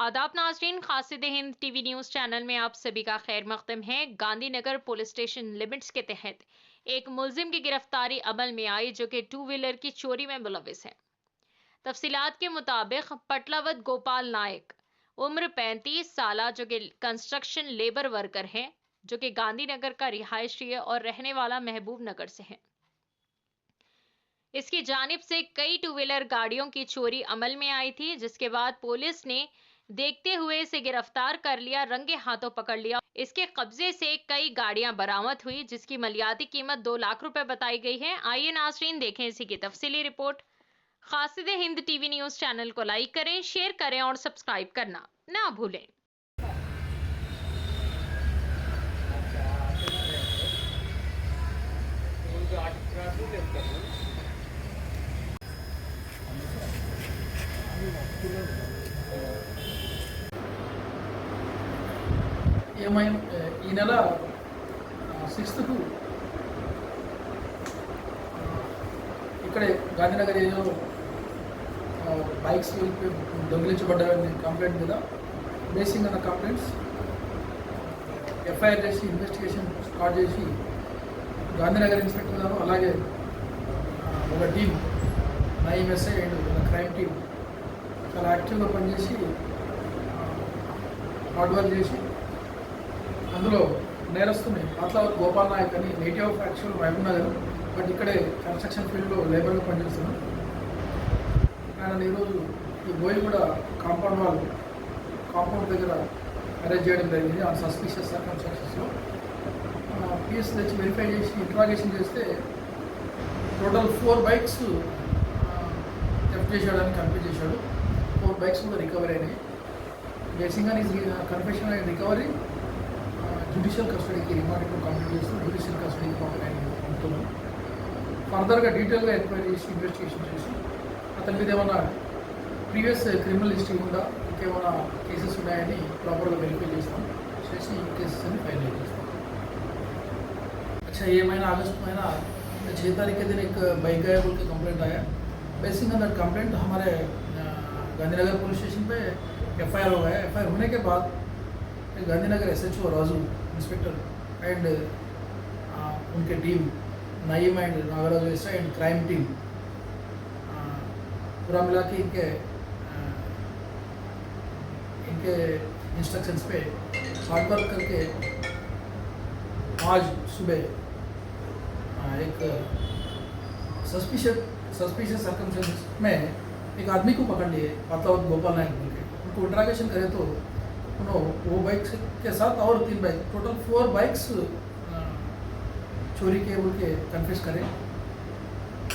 आदाब नाजरीन, Khasid Hind TV news channel में आप सभी का खैर मकदम है। गांधीनगर पुलिस स्टेशन लिमिट्स के तहत एक मुलजिम की गिरफ्तारी अमल में आई जो कि 2 व्हीलर की चोरी में मुलविस है। तफसीलात के मुताबिक पटलावत गोपाल नायक उम्र 35 साल जो कि कंस्ट्रक्शन लेबर वर्कर है, जो कि गांधीनगर का रिहायशी है और रहने वाला महबूब नगर से है। इसकी जानिब से कई 2 व्हीलर गाड़ियों की चोरी अमल में आई थी, जिसके बाद पुलिस ने देखते हुए इसे गिरफ्तार कर लिया, रंगे हाथों पकड़ लिया। इसके कब्जे से कई गाड़ियां बरामद हुई, जिसकी मलियाती कीमत 2 लाख रुपए बताई गई है। आइए नाजरीन देखें इसी की तफसीली रिपोर्ट। खासिद हिंद टीवी न्यूज चैनल को लाइक करें, शेयर करें और सब्सक्राइब करना ना भूलें। ఏమైనా ఈ నెల 6కు ఇక్కడే గాంధీనగర్ ఏరియాలో బైక్స్ దొంగిలించబడ్డాయని కంప్లైంట్ మీద బేసింగ్ అన్న కంప్లైంట్స్ ఎఫ్ఐఆర్ చేసి ఇన్వెస్టిగేషన్ స్టార్ట్ చేసి గాంధీనగర్ ఇన్స్పెక్టర్ గారు అలాగే ఒక టీం నైఎంఎస్ఐ అండ్ ఒక క్రైమ్ టీం చాలా యాక్టివ్గా పనిచేసి హార్డ్ వర్క్ చేసి అందులో నేరస్తుని పట్లావత్ గోపాల్ నాయక్ అని native of actual Mahabubnagar, but ఇక్కడే కన్స్ట్రక్షన్ ఫీల్డ్లో లేబర్గా పనిచేస్తున్నాం. ఆయన ఈరోజు ఈ బోయిగూడ కాంపౌండ్ దగ్గర అరెస్ట్ చేయడం జరిగింది ఆన్ సస్పిషియస్ సర్కమ్స్టాన్సెస్లో. పిఎస్ తెచ్చి వెరిఫై చేసి ఇంట్రాగేషన్ చేస్తే టోటల్ 4 బైక్స్ థెఫ్ట్ చేశాడని కన్ఫ్యూజ్ చేశాడు. 4 బైక్స్ కూడా రికవరీ అయినాయి. బేసింగ్ అని కన్ఫెషన్ అయిన రికవరీ జ్యుడిషియల్ కస్టడీకి రిమాండ్ కంప్లీట్ చేస్తూ జ్యుడిషియల్ కస్టడీకి పంపుతున్నాం. ఫర్దర్గా డీటెయిల్గా ఎంక్వైరీ చేసి ఇన్వెస్టిగేషన్ చేసి అతని మీద ఏమైనా ప్రీవియస్ క్రిమినల్ హిస్టరీ ఉందా, ఇంకేమైనా కేసెస్ ఉన్నాయని ప్రాపర్గా వెరిఫై చేస్తాం. చేసి ఈ కేసెస్ అని ఫైనలైజ్ చేస్తాం. अच्छा ये महीना अगस्त महीना 6 तारीख के दिन एक बाइक गायब बोल के कंप्लेंट आया. बेसिक दैट कंप्लेंट हमारे गांधीनगर पुलिस स्टेशन पे एफआईआर हो गया. एफआईआर होने के बाद Gandhinagar SHO Raju inspector and उनके team Naim and Nagraj SI and crime team पूरा मिला के इनके इंस्ट्रक्शंस पे हार्ड वर्क करके आज सुबह एक सस्पिशियस सर्कमस्टेंसेस में एक आदमी को पकड़ लिए, पटलावत गोपाल नायक बोल के. उनको इंट्रागेशन करे तो वो बाइक के साथ और 3 बाइक टोटल 4 बाइक्स चोरी के बोल के कन्फेस करें.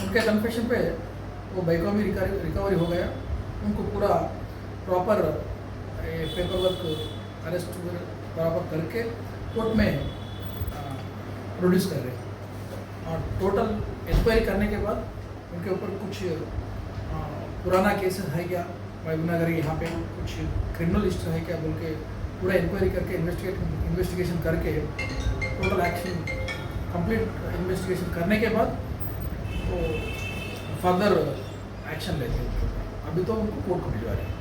उनके कन्फेशन पे वो बाइकों में रिकवरी हो गया. उनको पूरा प्रॉपर पेपर वर्क अरेस्ट बराबर करके कोर्ट में प्रोड्यूस कर रहे हैं. और टोटल इंक्वायरी करने के बाद उनके ऊपर कुछ पुराना केसेस है क्या, महबूब नगर यहाँ पे कुछ क्रिमिनल हिस्ट्री है क्या बोल के पूरा इंक्वायरी करके इन्वेस्टिगेशन करके टोटल एक्शन कंप्लीट इन्वेस्टिगेशन करने के बाद वो फर्दर एक्शन लेते हैं. अभी तो उनको कोर्ट को भिजवा रहे हैं.